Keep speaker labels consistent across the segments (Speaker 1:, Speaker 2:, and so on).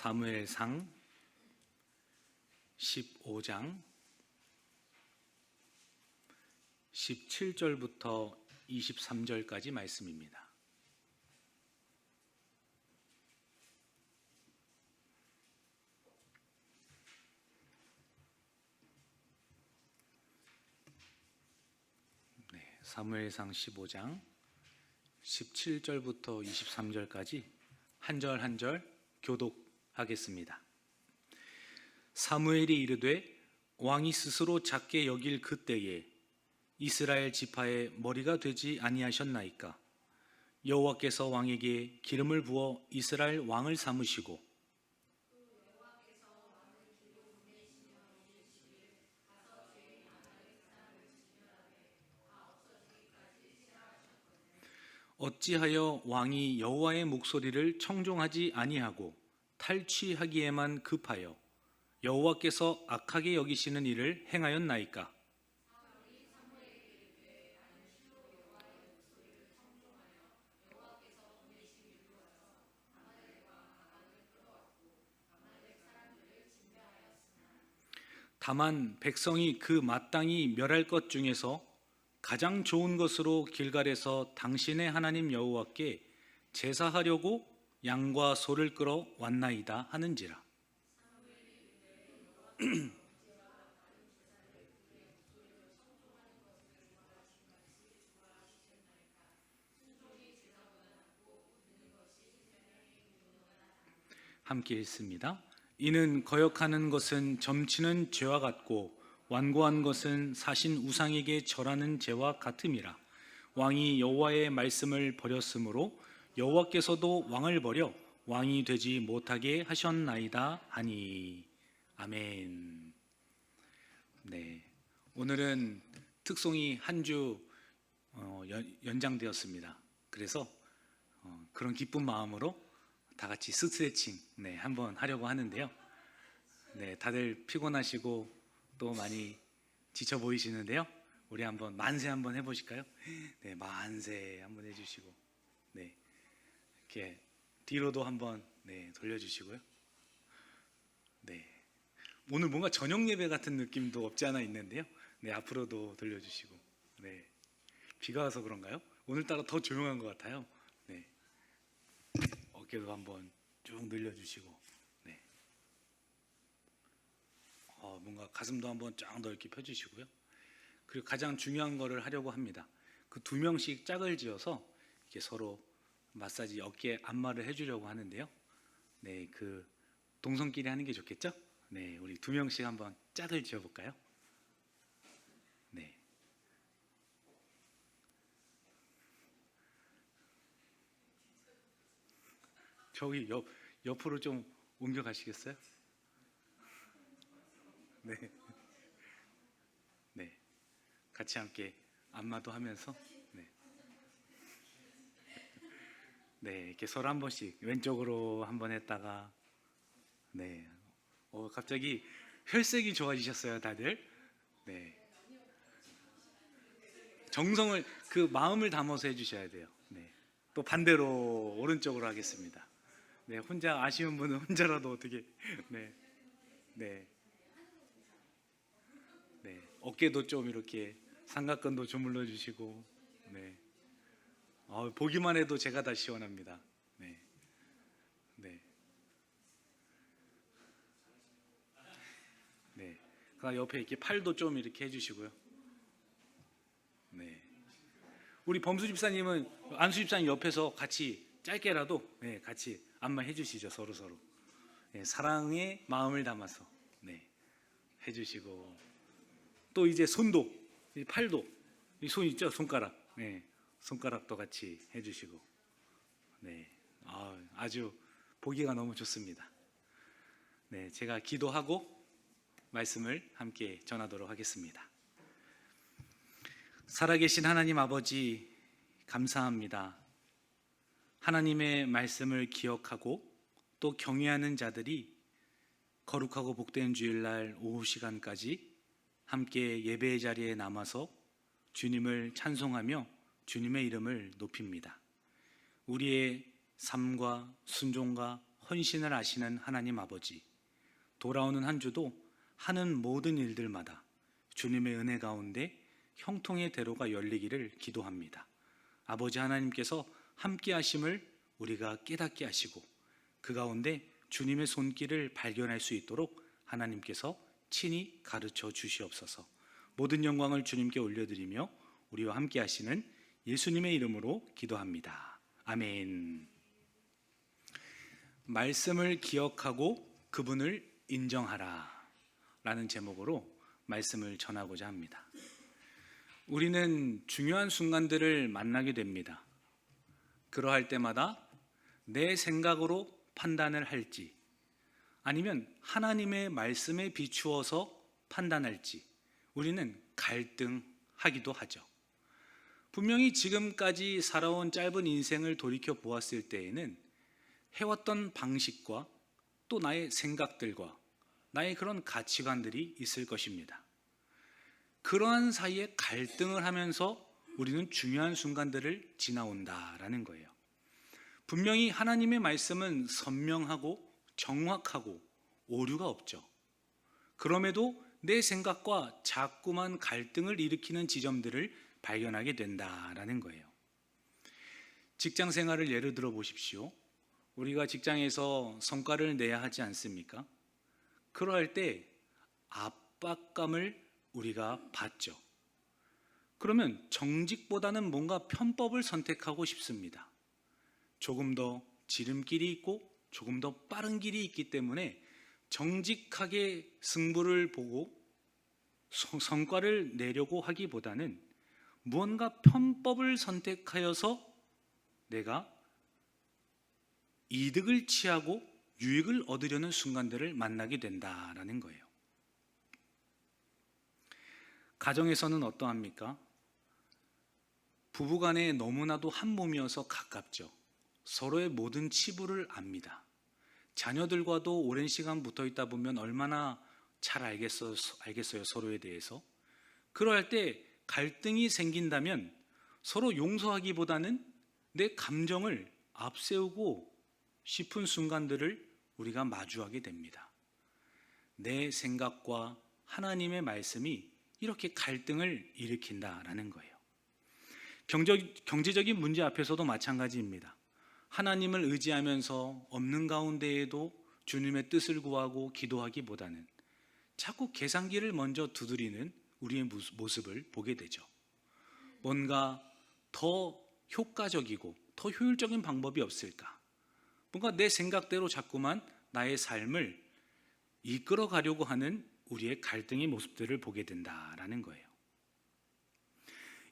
Speaker 1: 사무엘상 15장 17절부터 23절까지 말씀입니다. 사무엘상 15장 17절부터 23절까지 한 절 한 절 교독하겠습니다. 사무엘이 이르되 왕이 스스로 작게 여길 그때에 이스라엘 지파의 머리가 되지 아니하셨나이까? 여호와께서 왕에게 기름을 부어 이스라엘 왕을 삼으시고 어찌하여 왕이 여호와의 목소리를 청종하지 아니하고 탈취하기에만 급하여 여호와께서 악하게 여기시는 일을 행하였나이까? 다만 백성이 그 마땅히 멸할 것 중에서 가장 좋은 것으로 길갈에서 당신의 하나님 여호와께 제사하려고 양과 소를 끌어 왔나이다 하는지라. 함께 읽습니다. 이는 거역하는 것은 점치는 죄와 같고 완고한 것은 사신 우상에게 절하는 죄와 같음이라. 왕이 여호와의 말씀을 버렸으므로 여호와께서도 왕을 버려 왕이 되지 못하게 하셨나이다 하니. 아멘. 네, 오늘은 특송이 한 주 연장되었습니다. 그래서 그런 기쁜 마음으로 다 같이 스트레칭 한번 하려고 하는데요. 네, 다들 피곤하시고 또 많이 지쳐 보이시는데요. 우리 한번 만세 한번 해보실까요? 네, 만세 한번 해주시고, 네, 이렇게 뒤로도 한번 돌려주시고요. 네, 오늘 뭔가 저녁 예배 같은 느낌도 없지 않아 있는데요. 네, 앞으로도 돌려주시고, 네, 비가 와서 그런가요? 오늘따라 더 조용한 것 같아요. 네, 어깨도 한번 쭉 늘려주시고, 네, 뭔가 가슴도 한번 쫙 넓게 펴주시고요. 그리고 가장 중요한 거를 하려고 합니다. 그 2명씩 짝을 지어서 이렇게 서로 마사지 어깨 안마를 해주려고 하는데요. 네, 그 동성끼리 하는 게 좋겠죠? 네, 우리 2명씩 한번 짝을 지어볼까요? 네. 저기 옆으로 좀 옮겨 가시겠어요? 네. 네. 같이 함께 안마도 하면서 네, 이렇게 서로 한 번씩 왼쪽으로 한번 했다가 네. 갑자기 혈색이 좋아지셨어요, 다들. 네. 정성을 그 마음을 담아서 해 주셔야 돼요. 네. 또 반대로 오른쪽으로 하겠습니다. 네, 혼자 아쉬운 분은 혼자라도 어떻게 네. 네. 네. 어깨도 좀 이렇게 삼각근도 주물러 주시고 네. 보기만 해도 제가 다 시원합니다. 네. 네. 네. 그 옆에 이렇게 팔도 좀 이렇게 해주시고요. 네. 우리 범수 집사님은 안수 집사님 옆에서 같이 짧게라도 같이 안마해 주시죠. 서로 서로. 네, 사랑의 마음을 담아서 해주시고 또 이제 손도 팔도 이 손 있죠? 손가락. 네. 손가락도 같이 해주시고 네. 아주 보기가 너무 좋습니다. 네, 제가 기도하고 말씀을 함께 전하도록 하겠습니다. 살아계신 하나님 아버지 감사합니다. 하나님의 말씀을 기억하고 또 경외하는 자들이 거룩하고 복된 주일날 오후 시간까지 함께 예배의 자리에 남아서 주님을 찬송하며 주님의 이름을 높입니다. 우리의 삶과 순종과 헌신을 하시는 하나님 아버지, 돌아오는 한 주도 하는 모든 일들마다 주님의 은혜 가운데 형통의 대로가 열리기를 기도합니다. 아버지 하나님께서 함께 하심을 우리가 깨닫게 하시고 그 가운데 주님의 손길을 발견할 수 있도록 하나님께서 친히 가르쳐 주시옵소서. 모든 영광을 주님께 올려드리며 우리와 함께 하시는 예수님의 이름으로 기도합니다. 아멘. 말씀을 기억하고 그분을 인정하라 라는 제목으로 말씀을 전하고자 합니다. 우리는 중요한 순간들을 만나게 됩니다. 그러할 때마다 내 생각으로 판단을 할지 아니면 하나님의 말씀에 비추어서 판단할지 우리는 갈등하기도 하죠. 분명히 지금까지 살아온 짧은 인생을 돌이켜 보았을 때에는 해왔던 방식과 또 나의 생각들과 나의 그런 가치관들이 있을 것입니다. 그러한 사이에 갈등을 하면서 우리는 중요한 순간들을 지나온다라는 거예요. 분명히 하나님의 말씀은 선명하고 정확하고 오류가 없죠. 그럼에도 내 생각과 자꾸만 갈등을 일으키는 지점들을 발견하게 된다라는 거예요. 직장 생활을 예를 들어 보십시오. 우리가 직장에서 성과를 내야 하지 않습니까? 그러할 때 압박감을 우리가 받죠. 그러면 정직보다는 뭔가 편법을 선택하고 싶습니다. 조금 더 지름길이 있고 조금 더 빠른 길이 있기 때문에 정직하게 승부를 보고 성과를 내려고 하기보다는 무언가 편법을 선택하여서 내가 이득을 취하고 유익을 얻으려는 순간들을 만나게 된다라는 거예요. 가정에서는 어떠합니까? 부부간에 너무나도 한 몸이어서 가깝죠. 서로의 모든 치부를 압니다. 자녀들과도 오랜 시간 붙어 있다 보면 얼마나 잘 알겠어요, 서로에 대해서. 그럴 때 갈등이 생긴다면 서로 용서하기보다는 내 감정을 앞세우고 싶은 순간들을 우리가 마주하게 됩니다. 내 생각과 하나님의 말씀이 이렇게 갈등을 일으킨다라는 거예요. 경제적인 문제 앞에서도 마찬가지입니다. 하나님을 의지하면서 없는 가운데에도 주님의 뜻을 구하고 기도하기보다는 자꾸 계산기를 먼저 두드리는 우리의 모습을 보게 되죠. 뭔가 더 효과적이고 더 효율적인 방법이 없을까? 뭔가 내 생각대로 자꾸만 나의 삶을 이끌어 가려고 하는 우리의 갈등의 모습들을 보게 된다라는 거예요.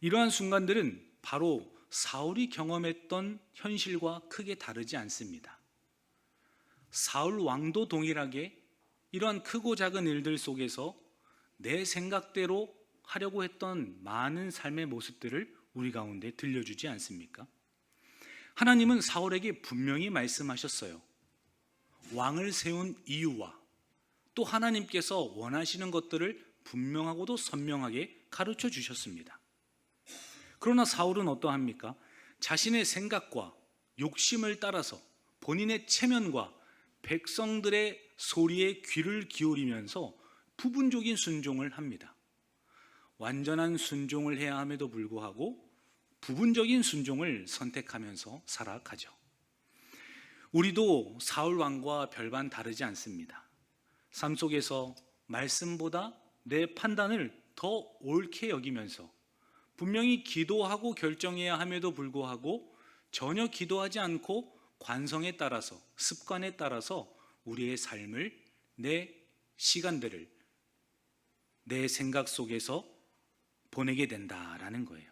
Speaker 1: 이러한 순간들은 바로 사울이 경험했던 현실과 크게 다르지 않습니다. 사울 왕도 동일하게 이러한 크고 작은 일들 속에서 내 생각대로 하려고 했던 많은 삶의 모습들을 우리 가운데 들려주지 않습니까? 하나님은 사울에게 분명히 말씀하셨어요. 왕을 세운 이유와 또 하나님께서 원하시는 것들을 분명하고도 선명하게 가르쳐 주셨습니다. 그러나 사울은 어떠합니까? 자신의 생각과 욕심을 따라서 본인의 체면과 백성들의 소리에 귀를 기울이면서 부분적인 순종을 합니다. 완전한 순종을 해야 함에도 불구하고 부분적인 순종을 선택하면서 살아가죠. 우리도 사울 왕과 별반 다르지 않습니다. 삶 속에서 말씀보다 내 판단을 더 옳게 여기면서 분명히 기도하고 결정해야 함에도 불구하고 전혀 기도하지 않고 관성에 따라서 습관에 따라서 우리의 삶을 내 시간들을 내 생각 속에서 보내게 된다라는 거예요.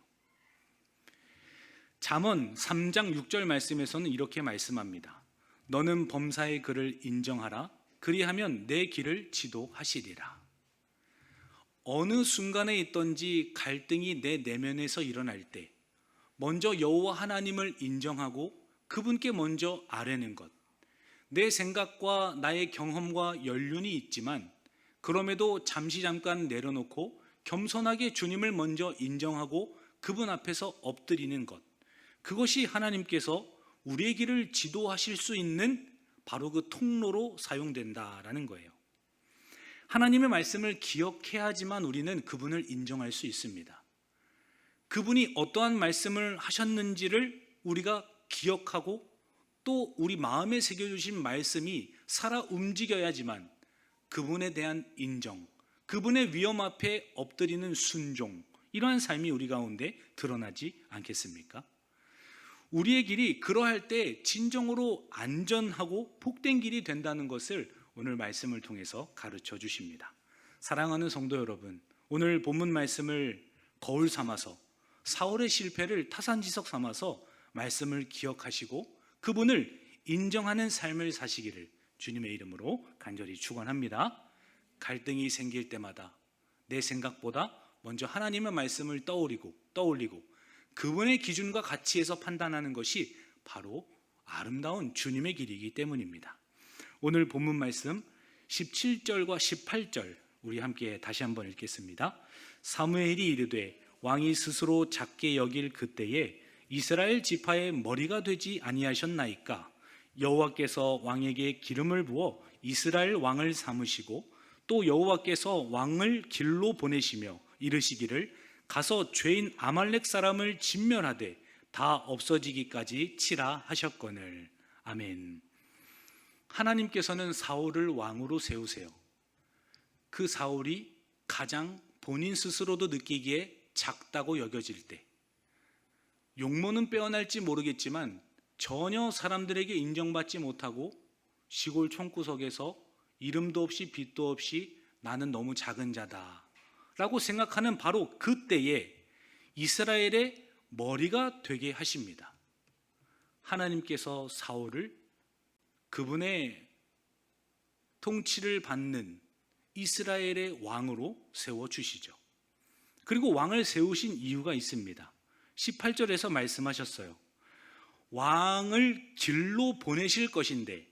Speaker 1: 잠언 3장 6절 말씀에서는 이렇게 말씀합니다. 너는 범사의 그를 인정하라. 그리하면 내 길을 지도하시리라. 어느 순간에 있던지 갈등이 내 내면에서 일어날 때 먼저 여호와 하나님을 인정하고 그분께 먼저 아뢰는 것. 내 생각과 나의 경험과 연륜이 있지만 그럼에도 잠깐 내려놓고 겸손하게 주님을 먼저 인정하고 그분 앞에서 엎드리는 것. 그것이 하나님께서 우리의 길을 지도하실 수 있는 바로 그 통로로 사용된다라는 거예요. 하나님의 말씀을 기억해야지만 우리는 그분을 인정할 수 있습니다. 그분이 어떠한 말씀을 하셨는지를 우리가 기억하고 또 우리 마음에 새겨주신 말씀이 살아 움직여야지만 그분에 대한 인정, 그분의 위엄 앞에 엎드리는 순종, 이러한 삶이 우리 가운데 드러나지 않겠습니까? 우리의 길이 그러할 때 진정으로 안전하고 복된 길이 된다는 것을 오늘 말씀을 통해서 가르쳐 주십니다. 사랑하는 성도 여러분, 오늘 본문 말씀을 거울 삼아서 사울의 실패를 타산지석 삼아서 말씀을 기억하시고 그분을 인정하는 삶을 사시기를 주님의 이름으로 간절히 축원합니다. 갈등이 생길 때마다 내 생각보다 먼저 하나님의 말씀을 떠올리고 그분의 기준과 가치에서 판단하는 것이 바로 아름다운 주님의 길이기 때문입니다. 오늘 본문 말씀 17절과 18절 우리 함께 다시 한번 읽겠습니다. 사무엘이 이르되 왕이 스스로 작게 여길 그때에 이스라엘 지파의 머리가 되지 아니하셨나이까? 여호와께서 왕에게 기름을 부어 이스라엘 왕을 삼으시고 또 여호와께서 왕을 길로 보내시며 이르시기를 가서 죄인 아말렉 사람을 진멸하되 다 없어지기까지 치라 하셨거늘. 아멘. 하나님께서는 사울을 왕으로 세우세요. 그 사울이 가장 본인 스스로도 느끼기에 작다고 여겨질 때, 용모는 빼어날지 모르겠지만 전혀 사람들에게 인정받지 못하고 시골 총구석에서 이름도 없이 빛도 없이 나는 너무 작은 자다 라고 생각하는 바로 그때에 이스라엘의 머리가 되게 하십니다. 하나님께서 사울을 그분의 통치를 받는 이스라엘의 왕으로 세워주시죠. 그리고 왕을 세우신 이유가 있습니다. 18절에서 말씀하셨어요. 왕을 길로 보내실 것인데,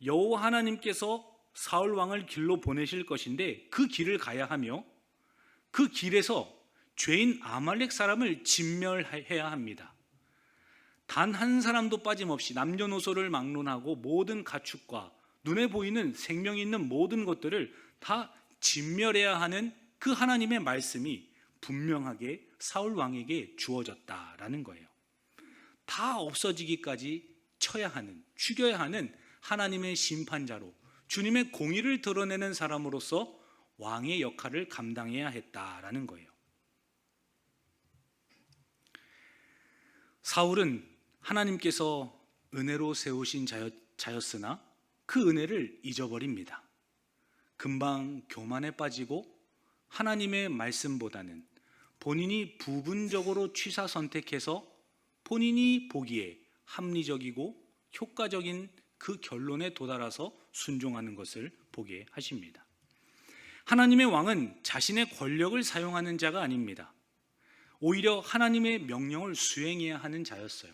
Speaker 1: 여호와 하나님께서 사울 왕을 길로 보내실 것인데 그 길을 가야 하며 그 길에서 죄인 아말렉 사람을 진멸해야 합니다. 단 한 사람도 빠짐없이 남녀노소를 막론하고 모든 가축과 눈에 보이는 생명이 있는 모든 것들을 다 진멸해야 하는 그 하나님의 말씀이 분명하게 사울 왕에게 주어졌다라는 거예요. 다 없어지기까지 쳐야 하는, 죽여야 하는 하나님의 심판자로 주님의 공의를 드러내는 사람으로서 왕의 역할을 감당해야 했다라는 거예요. 사울은 하나님께서 은혜로 세우신 자였으나 그 은혜를 잊어버립니다. 금방 교만에 빠지고 하나님의 말씀보다는 본인이 부분적으로 취사 선택해서 본인이 보기에 합리적이고 효과적인 그 결론에 도달해서 순종하는 것을 보게 하십니다. 하나님의 왕은 자신의 권력을 사용하는 자가 아닙니다. 오히려 하나님의 명령을 수행해야 하는 자였어요.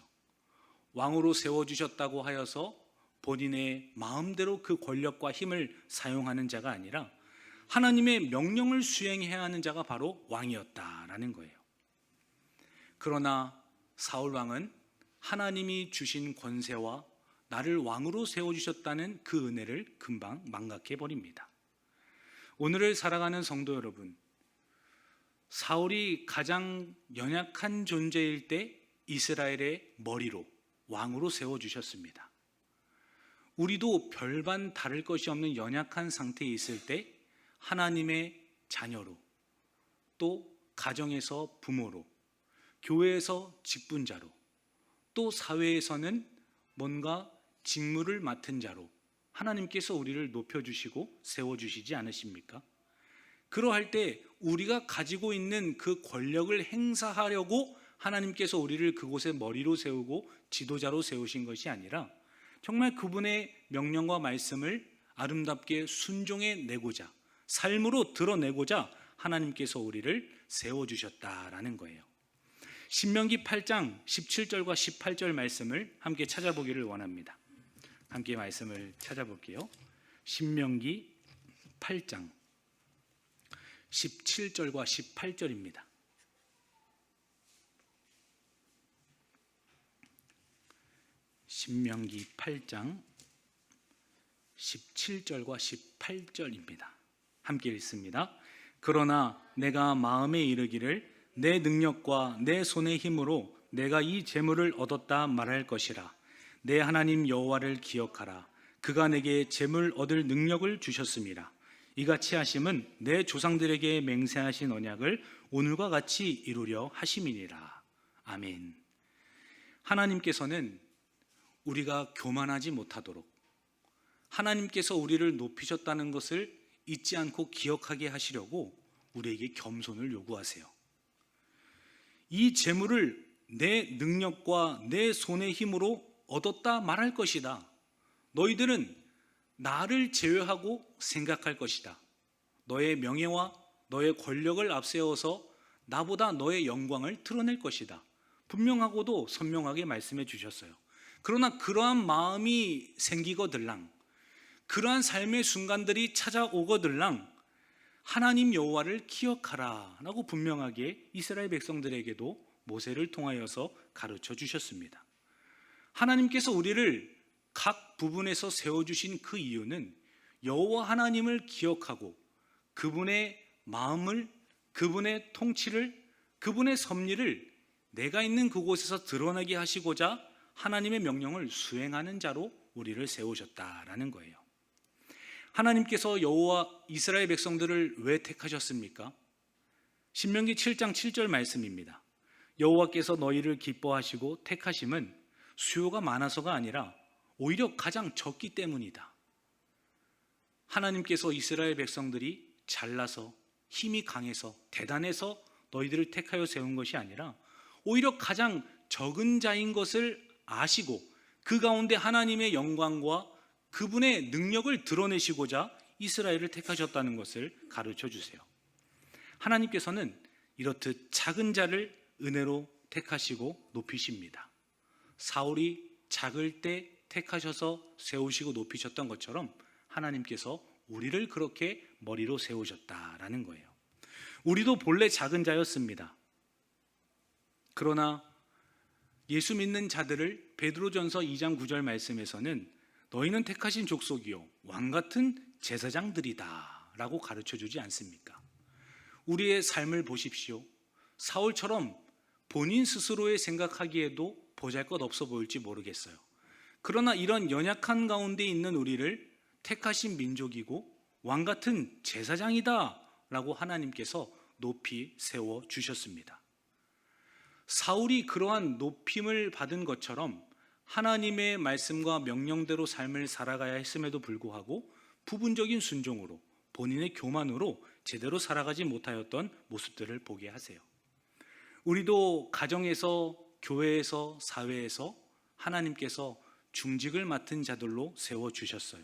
Speaker 1: 왕으로 세워주셨다고 하여서 본인의 마음대로 그 권력과 힘을 사용하는 자가 아니라 하나님의 명령을 수행해야 하는 자가 바로 왕이었다라는 거예요. 그러나 사울 왕은 하나님이 주신 권세와 나를 왕으로 세워주셨다는 그 은혜를 금방 망각해버립니다. 오늘을 살아가는 성도 여러분, 사울이 가장 연약한 존재일 때 이스라엘의 머리로 왕으로 세워주셨습니다. 우리도 별반 다를 것이 없는 연약한 상태에 있을 때 하나님의 자녀로, 또 가정에서 부모로, 교회에서 직분자로, 또 사회에서는 뭔가 직무를 맡은 자로 하나님께서 우리를 높여주시고 세워주시지 않으십니까? 그러할 때 우리가 가지고 있는 그 권력을 행사하려고 하나님께서 우리를 그곳에 머리로 세우고 지도자로 세우신 것이 아니라 정말 그분의 명령과 말씀을 아름답게 순종해내고자, 삶으로 드러내고자 하나님께서 우리를 세워주셨다라는 거예요. 신명기 8장 17절과 18절 말씀을 함께 찾아보기를 원합니다. 함께 말씀을 찾아볼게요. 신명기 8장 17절과 18절입니다. 신명기 8장 17절과 18절입니다. 함께 읽습니다. 그러나 내가 마음에 이르기를 내 능력과 내 손의 힘으로 내가 이 재물을 얻었다 말할 것이라. 내 하나님 여호와를 기억하라. 그가 내게 재물 얻을 능력을 주셨음이라. 이같이 하심은 내 조상들에게 맹세하신 언약을 오늘과 같이 이루려 하심이니라. 아멘. 하나님께서는 우리가 교만하지 못하도록, 하나님께서 우리를 높이셨다는 것을 잊지 않고 기억하게 하시려고 우리에게 겸손을 요구하세요. 이 재물을 내 능력과 내 손의 힘으로 얻었다 말할 것이다. 너희들은 나를 제외하고 생각할 것이다. 너의 명예와 너의 권력을 앞세워서 나보다 너의 영광을 드러낼 것이다. 분명하고도 선명하게 말씀해 주셨어요. 그러나 그러한 마음이 생기거들랑, 그러한 삶의 순간들이 찾아오거들랑 하나님 여호와를 기억하라 라고 분명하게 이스라엘 백성들에게도 모세를 통하여서 가르쳐 주셨습니다. 하나님께서 우리를 각 부분에서 세워주신 그 이유는 여호와 하나님을 기억하고 그분의 마음을, 그분의 통치를, 그분의 섭리를 내가 있는 그곳에서 드러나게 하시고자 하나님의 명령을 수행하는 자로 우리를 세우셨다라는 거예요. 하나님께서 여호와 이스라엘 백성들을 왜 택하셨습니까? 신명기 7장 7절 말씀입니다. 여호와께서 너희를 기뻐하시고 택하심은 수요가 많아서가 아니라 오히려 가장 적기 때문이다. 하나님께서 이스라엘 백성들이 잘나서 힘이 강해서 대단해서 너희들을 택하여 세운 것이 아니라 오히려 가장 적은 자인 것을 아시고 그 가운데 하나님의 영광과 그분의 능력을 드러내시고자 이스라엘을 택하셨다는 것을 가르쳐 주세요. 하나님께서는 이렇듯 작은 자를 은혜로 택하시고 높이십니다. 사울이 작을 때 택하셔서 세우시고 높이셨던 것처럼 하나님께서 우리를 그렇게 머리로 세우셨다라는 거예요. 우리도 본래 작은 자였습니다. 그러나 예수 믿는 자들을 베드로전서 2장 9절 말씀에서는 너희는 택하신 족속이요 왕같은 제사장들이다 라고 가르쳐주지 않습니까? 우리의 삶을 보십시오. 사울처럼 본인 스스로의 생각하기에도 보잘것없어 보일지 모르겠어요. 그러나 이런 연약한 가운데 있는 우리를 택하신 민족이고 왕같은 제사장이다 라고 하나님께서 높이 세워주셨습니다. 사울이 그러한 높임을 받은 것처럼 하나님의 말씀과 명령대로 삶을 살아가야 했음에도 불구하고 부분적인 순종으로, 본인의 교만으로 제대로 살아가지 못하였던 모습들을 보게 하세요. 우리도 가정에서, 교회에서, 사회에서 하나님께서 중직을 맡은 자들로 세워주셨어요.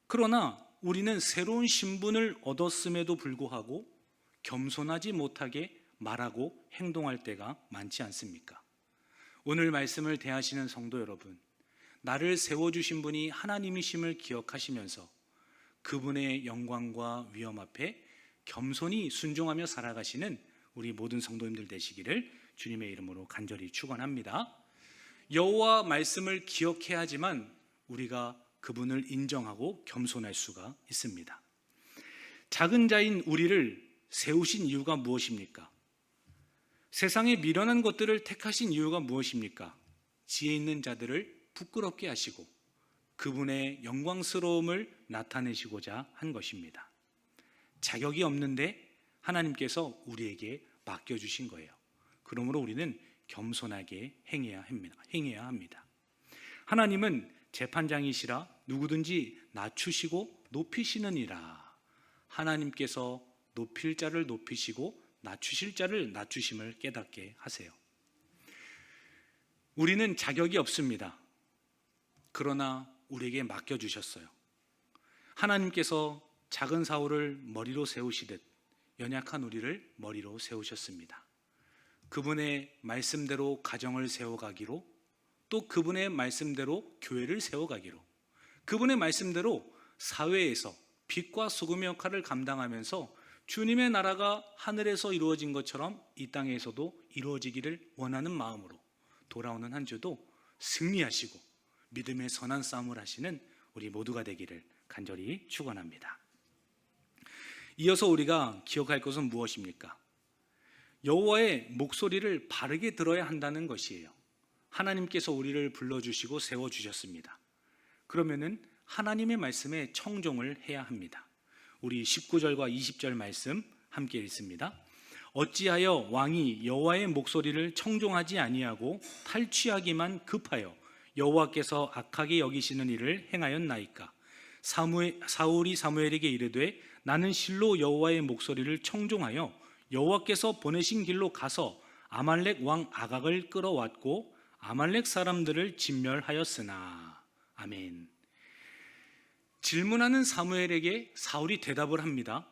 Speaker 1: 그러나 우리는 새로운 신분을 얻었음에도 불구하고 겸손하지 못하게 말하고 행동할 때가 많지 않습니까? 오늘 말씀을 대하시는 성도 여러분, 나를 세워주신 분이 하나님이심을 기억하시면서 그분의 영광과 위엄 앞에 겸손히 순종하며 살아가시는 우리 모든 성도님들 되시기를 주님의 이름으로 간절히 축원합니다. 여호와 말씀을 기억해야지만 우리가 그분을 인정하고 겸손할 수가 있습니다. 작은 자인 우리를 세우신 이유가 무엇입니까? 세상에 미련한 것들을 택하신 이유가 무엇입니까? 지혜 있는 자들을 부끄럽게 하시고 그분의 영광스러움을 나타내시고자 한 것입니다. 자격이 없는데 하나님께서 우리에게 맡겨주신 거예요. 그러므로 우리는 겸손하게 행해야 합니다. 하나님은 재판장이시라 누구든지 낮추시고 높이시느니라. 하나님께서 높일 자를 높이시고 낮추실 자를 낮추심을 깨닫게 하세요. 우리는 자격이 없습니다. 그러나 우리에게 맡겨주셨어요. 하나님께서 작은 사울을 머리로 세우시듯 연약한 우리를 머리로 세우셨습니다. 그분의 말씀대로 가정을 세워가기로, 또 그분의 말씀대로 교회를 세워가기로, 그분의 말씀대로 사회에서 빛과 소금의 역할을 감당하면서 주님의 나라가 하늘에서 이루어진 것처럼 이 땅에서도 이루어지기를 원하는 마음으로 돌아오는 한 주도 승리하시고 믿음의 선한 싸움을 하시는 우리 모두가 되기를 간절히 축원합니다. 이어서 우리가 기억할 것은 무엇입니까? 여호와의 목소리를 바르게 들어야 한다는 것이에요. 하나님께서 우리를 불러주시고 세워주셨습니다. 그러면은 하나님의 말씀에 청종을 해야 합니다. 우리 19절과 20절 말씀 함께 읽습니다. 어찌하여 왕이 여호와의 목소리를 청종하지 아니하고 탈취하기만 급하여 여호와께서 악하게 여기시는 일을 행하였나이까? 사울이 사무엘에게 이르되 나는 실로 여호와의 목소리를 청종하여 여호와께서 보내신 길로 가서 아말렉 왕 아각을 끌어왔고 아말렉 사람들을 진멸하였으나. 아멘. 질문하는 사무엘에게 사울이 대답을 합니다.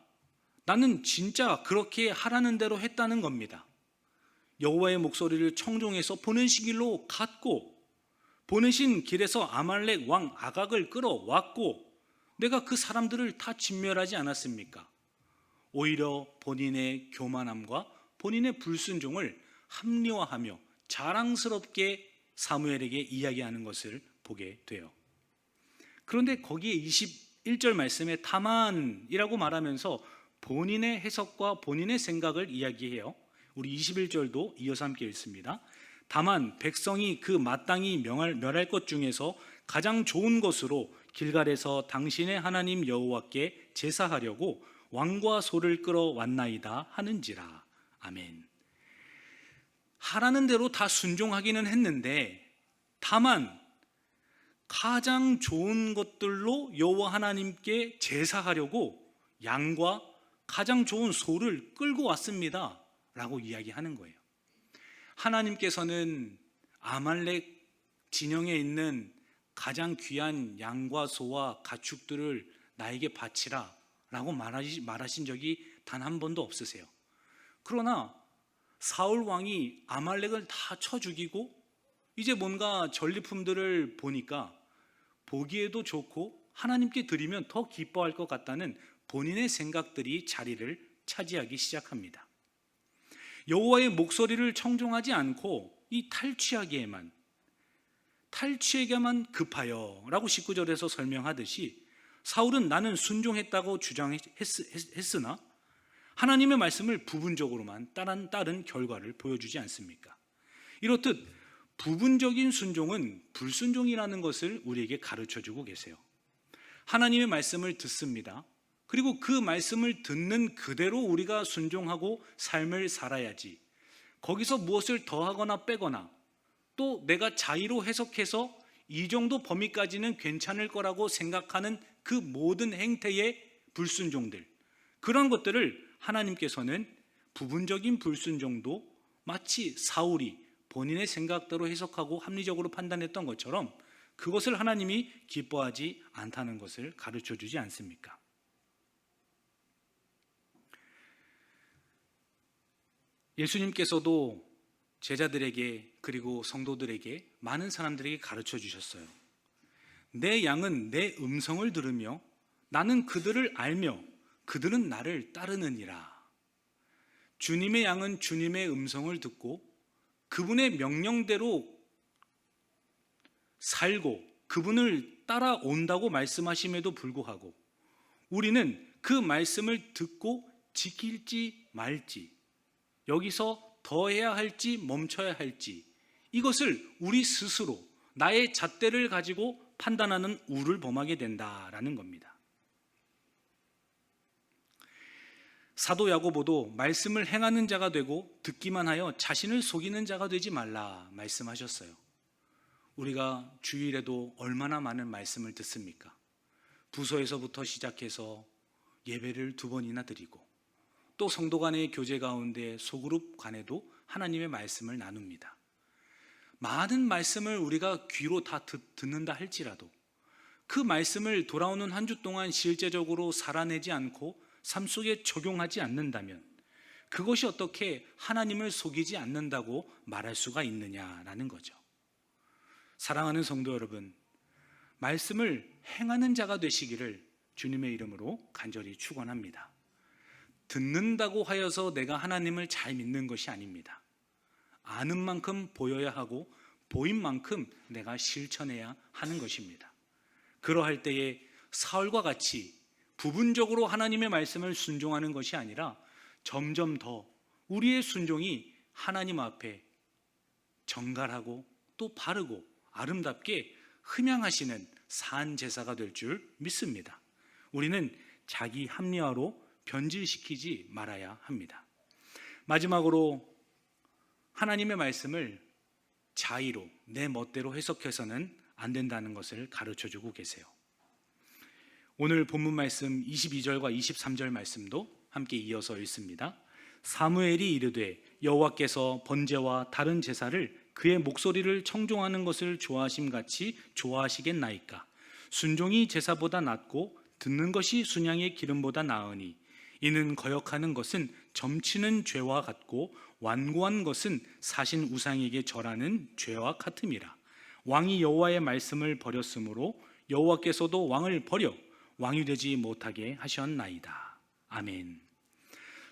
Speaker 1: 나는 진짜 그렇게 하라는 대로 했다는 겁니다. 여호와의 목소리를 청종해서 보내신 길로 갔고 보내신 길에서 아말렉 왕 아각을 끌어왔고 내가 그 사람들을 다 진멸하지 않았습니까? 오히려 본인의 교만함과 본인의 불순종을 합리화하며 자랑스럽게 사무엘에게 이야기하는 것을 보게 돼요. 그런데 거기에 21절 말씀에 다만이라고 말하면서 본인의 해석과 본인의 생각을 이야기해요. 우리 21절도 이어서 함께 읽습니다. 다만 백성이 그 마땅히 멸할 것 중에서 가장 좋은 것으로 길갈에서 당신의 하나님 여호와께 제사하려고 왕과 소를 끌어왔나이다 하는지라. 아멘. 하라는 대로 다 순종하기는 했는데 다만 가장 좋은 것들로 여호와 하나님께 제사하려고 양과 가장 좋은 소를 끌고 왔습니다 라고 이야기하는 거예요. 하나님께서는 아말렉 진영에 있는 가장 귀한 양과 소와 가축들을 나에게 바치라 라고 말하신 적이 단 한 번도 없으세요. 그러나 사울 왕이 아말렉을 다 쳐 죽이고 이제 뭔가 전리품들을 보니까 보기에도 좋고 하나님께 드리면 더 기뻐할 것 같다는 본인의 생각들이 자리를 차지하기 시작합니다. 여호와의 목소리를 청종하지 않고 이 탈취하기에만 급하여 라고 19절에서 설명하듯이 사울은 나는 순종했다고 주장했으나 하나님의 말씀을 부분적으로만 따른 결과를 보여주지 않습니까? 이렇듯 부분적인 순종은 불순종이라는 것을 우리에게 가르쳐주고 계세요. 하나님의 말씀을 듣습니다. 그리고 그 말씀을 듣는 그대로 우리가 순종하고 삶을 살아야지 거기서 무엇을 더하거나 빼거나 또 내가 자의로 해석해서 이 정도 범위까지는 괜찮을 거라고 생각하는 그 모든 행태의 불순종들, 그런 것들을 하나님께서는 부분적인 불순종도 마치 사울이 본인의 생각대로 해석하고 합리적으로 판단했던 것처럼 그것을 하나님이 기뻐하지 않다는 것을 가르쳐주지 않습니까? 예수님께서도 제자들에게 그리고 성도들에게 많은 사람들에게 가르쳐 주셨어요. 내 양은 내 음성을 들으며 나는 그들을 알며 그들은 나를 따르느니라. 주님의 양은 주님의 음성을 듣고 그분의 명령대로 살고 그분을 따라온다고 말씀하심에도 불구하고 우리는 그 말씀을 듣고 지킬지 말지, 여기서 더 해야 할지 멈춰야 할지, 이것을 우리 스스로 나의 잣대를 가지고 판단하는 우를 범하게 된다라는 겁니다. 사도 야고보도 말씀을 행하는 자가 되고 듣기만 하여 자신을 속이는 자가 되지 말라 말씀하셨어요. 우리가 주일에도 얼마나 많은 말씀을 듣습니까? 부서에서부터 시작해서 예배를 2번이나 드리고 또 성도 간의 교제 가운데 소그룹 간에도 하나님의 말씀을 나눕니다. 많은 말씀을 우리가 귀로 다 듣는다 할지라도 그 말씀을 돌아오는 한 주 동안 실제적으로 살아내지 않고 삶 속에 적용하지 않는다면 그것이 어떻게 하나님을 속이지 않는다고 말할 수가 있느냐라는 거죠. 사랑하는 성도 여러분, 말씀을 행하는 자가 되시기를 주님의 이름으로 간절히 축원합니다. 듣는다고 하여서 내가 하나님을 잘 믿는 것이 아닙니다. 아는 만큼 보여야 하고 보인 만큼 내가 실천해야 하는 것입니다. 그러할 때에 사울과 같이 부분적으로 하나님의 말씀을 순종하는 것이 아니라 점점 더 우리의 순종이 하나님 앞에 정갈하고 또 바르고 아름답게 흠양하시는 산 제사가 될 줄 믿습니다. 우리는 자기 합리화로 변질시키지 말아야 합니다. 마지막으로 하나님의 말씀을 자의로 내 멋대로 해석해서는 안 된다는 것을 가르쳐주고 계세요. 오늘 본문 말씀 22절과 23절 말씀도 함께 이어서 읽습니다. 사무엘이 이르되 여호와께서 번제와 다른 제사를 그의 목소리를 청종하는 것을 좋아하심같이 좋아하시겠나이까. 순종이 제사보다 낫고 듣는 것이 순양의 기름보다 나으니 이는 거역하는 것은 점치는 죄와 같고 완고한 것은 사신 우상에게 절하는 죄와 같음이라. 왕이 여호와의 말씀을 버렸으므로 여호와께서도 왕을 버려 왕이 되지 못하게 하셨나이다. 아멘.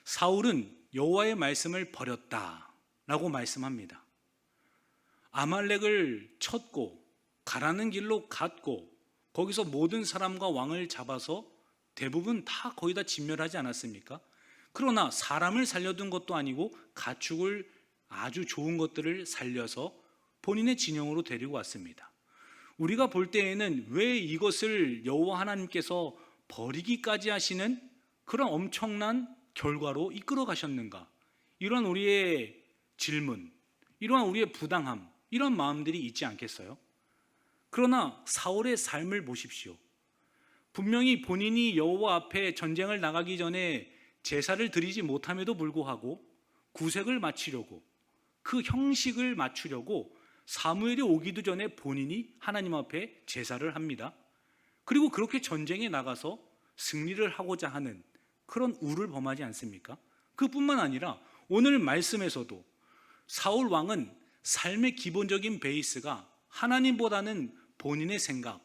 Speaker 1: 사울은 여호와의 말씀을 버렸다라고 말씀합니다. 아말렉을 쳤고 가라는 길로 갔고 거기서 모든 사람과 왕을 잡아서 대부분 다 거의 다 진멸하지 않았습니까? 그러나 사람을 살려둔 것도 아니고 가축을 아주 좋은 것들을 살려서 본인의 진영으로 데리고 왔습니다. 우리가 볼 때에는 왜 이것을 여호와 하나님께서 버리기까지 하시는 그런 엄청난 결과로 이끌어 가셨는가? 이런 우리의 질문, 이러한 우리의 부당함, 이런 마음들이 있지 않겠어요? 그러나 사울의 삶을 보십시오. 분명히 본인이 여호와 앞에 전쟁을 나가기 전에 제사를 드리지 못함에도 불구하고 구색을 맞추려고, 그 형식을 맞추려고 사무엘이 오기도 전에 본인이 하나님 앞에 제사를 합니다. 그리고 그렇게 전쟁에 나가서 승리를 하고자 하는 그런 우를 범하지 않습니까? 그뿐만 아니라 오늘 말씀에서도 사울 왕은 삶의 기본적인 베이스가 하나님보다는 본인의 생각,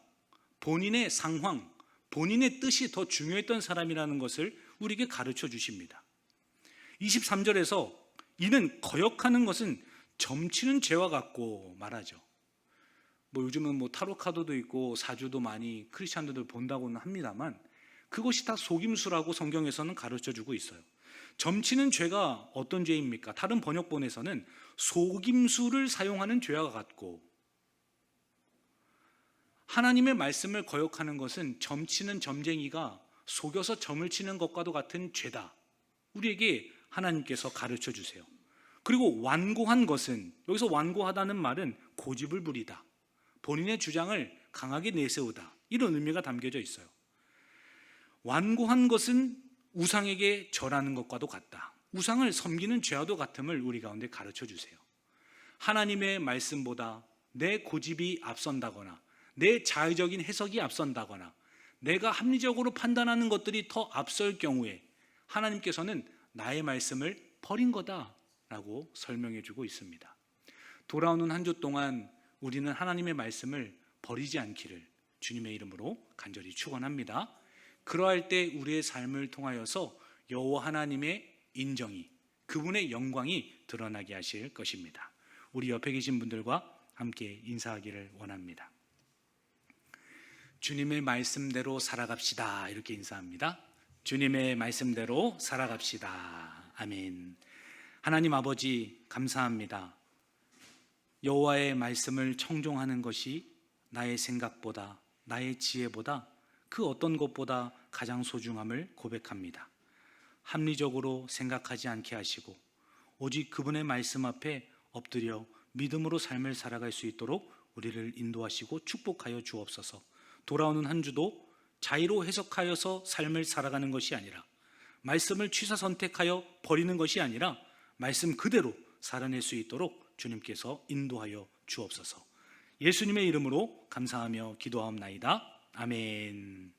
Speaker 1: 본인의 상황, 본인의 뜻이 더 중요했던 사람이라는 것을 우리에게 가르쳐 주십니다. 23절에서 이는 거역하는 것은 점치는 죄와 같고 말하죠. 요즘은 타로 카드도 있고 사주도 많이 크리스찬들도 본다고는 합니다만 그것이 다 속임수라고 성경에서는 가르쳐 주고 있어요. 점치는 죄가 어떤 죄입니까? 다른 번역본에서는 속임수를 사용하는 죄와 같고, 하나님의 말씀을 거역하는 것은 점치는 점쟁이가 속여서 점을 치는 것과도 같은 죄다. 우리에게 하나님께서 가르쳐 주세요. 그리고 완고한 것은, 여기서 완고하다는 말은 고집을 부리다, 본인의 주장을 강하게 내세우다, 이런 의미가 담겨져 있어요. 완고한 것은 우상에게 절하는 것과도 같다. 우상을 섬기는 죄와도 같음을 우리 가운데 가르쳐 주세요. 하나님의 말씀보다 내 고집이 앞선다거나 내 자의적인 해석이 앞선다거나 내가 합리적으로 판단하는 것들이 더 앞설 경우에 하나님께서는 나의 말씀을 버린 거다라고 설명해 주고 있습니다. 돌아오는 한 주 동안 우리는 하나님의 말씀을 버리지 않기를 주님의 이름으로 간절히 축원합니다. 그러할 때 우리의 삶을 통하여서 여호와 하나님의 인정이, 그분의 영광이 드러나게 하실 것입니다. 우리 옆에 계신 분들과 함께 인사하기를 원합니다. 주님의 말씀대로 살아갑시다. 이렇게 인사합니다. 주님의 말씀대로 살아갑시다. 아멘. 하나님 아버지 감사합니다. 여호와의 말씀을 청종하는 것이 나의 생각보다, 나의 지혜보다, 그 어떤 것보다 가장 소중함을 고백합니다. 합리적으로 생각하지 않게 하시고 오직 그분의 말씀 앞에 엎드려 믿음으로 삶을 살아갈 수 있도록 우리를 인도하시고 축복하여 주옵소서. 돌아오는 한 주도 자의로 해석하여서 삶을 살아가는 것이 아니라, 말씀을 취사 선택하여 버리는 것이 아니라 말씀 그대로 살아낼 수 있도록 주님께서 인도하여 주옵소서. 예수님의 이름으로 감사하며 기도하옵나이다. 아멘.